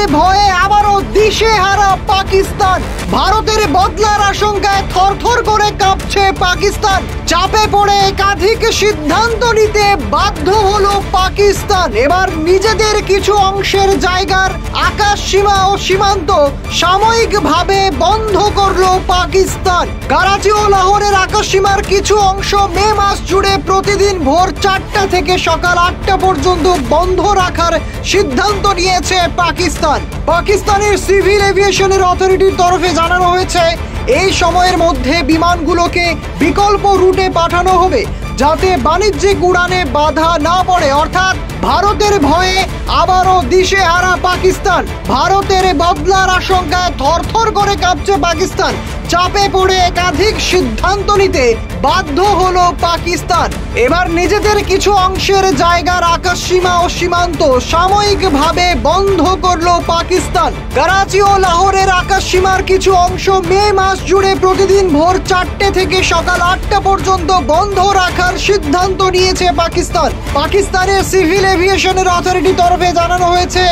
ভারতের ভয়ে আবারও দিশেহারা পাকিস্তান। ভারতের বদলার আশঙ্কায় থরথর করে কাঁপছে পাকিস্তান। চাপে পড়ে একাধিক সিদ্ধান্ত নিতে বাধ্য হলো পাকিস্তান। এবার নিজেদের কিছু অংশের জায়গার আকাশ সীমা ও সীমান্ত সাময়িকভাবে বন্ধ করলো পাকিস্তান। করাচি ও লাহোরের আকাশ সীমার কিছু অংশ মে মাস জুড়ে প্রতিদিন ভোর 4টা থেকে সকাল 8টা পর্যন্ত বন্ধ রাখার সিদ্ধান্ত নিয়েছে পাকিস্তান। পাকিস্তানের সিভিল এভিয়েশনের অথরিটির তরফে জানানো হয়েছে এই সময়ের মধ্যে বিমানগুলোকে বিকল্প রুটে পাঠানো হবে যাতে বাণিজ্যিক উড়ানে বাধা না পড়ে। অর্থাৎ ভারতের ভয়ে আবারও দিশেহারা পাকিস্তান। ভারতের বদলার আশঙ্কায় থরথর করে কাঁপছে পাকিস্তান। চাপে পড়ে একাধিক সিদ্ধান্ত নিতে বাধ্য হলো পাকিস্তান। এবার নিজেদের কিছু অংশের জায়গার আকাশ সীমা ও সীমান্ত সাময়িকভাবে বন্ধ করলো পাকিস্তান। করাচি ও লাহোরের আকাশ সীমার কিছু অংশ মে মাস জুড়ে প্রতিদিন ভোর 4টে থেকে সকাল 8টা পর্যন্ত বন্ধ রাখার সিদ্ধান্ত নিয়েছে পাকিস্তান। পাকিস্তানের সিভিল এভিয়েশনের অথরিটি তরফে জানানো হয়েছে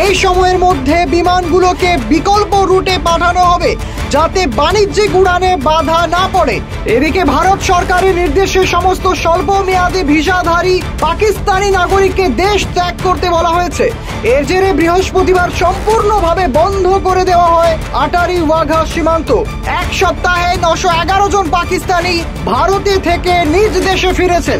এই সময়ের মধ্যে বিমানগুলোকে বিকল্প রুটে পাঠানো হবে যাতে বাণিজ্যিক উড়ানে বাধা না পড়ে। এদিকে ভারত সরকারের নির্দেশে সমস্ত স্বল্প মেয়াদী ভিসাধারী পাকিস্তানি নাগরিককে দেশ ত্যাগ করতে বলা হয়েছে। এর জেরে বৃহস্পতিবার সম্পূর্ণভাবে বন্ধ করে দেওয়া হয় আটারি ওয়াঘা সীমান্ত। এক সপ্তাহে 911 জন পাকিস্তানি ভারতে থেকে নিজ দেশে ফিরেছেন।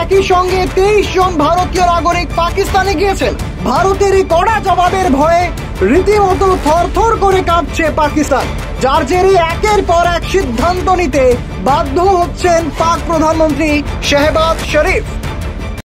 একই সঙ্গে 23 জন ভারতীয় নাগরিক পাকিস্তানে গিয়েছেন। ভারতের এই কড়া জবাবের ভয়ে রীতিমতো থরথর করে কাঁপছে পাকিস্তান, যার জেরে একের পর এক সিদ্ধান্ত নিতে বাধ্য হচ্ছেন পাক প্রধানমন্ত্রী শেহবাজ শরীফ।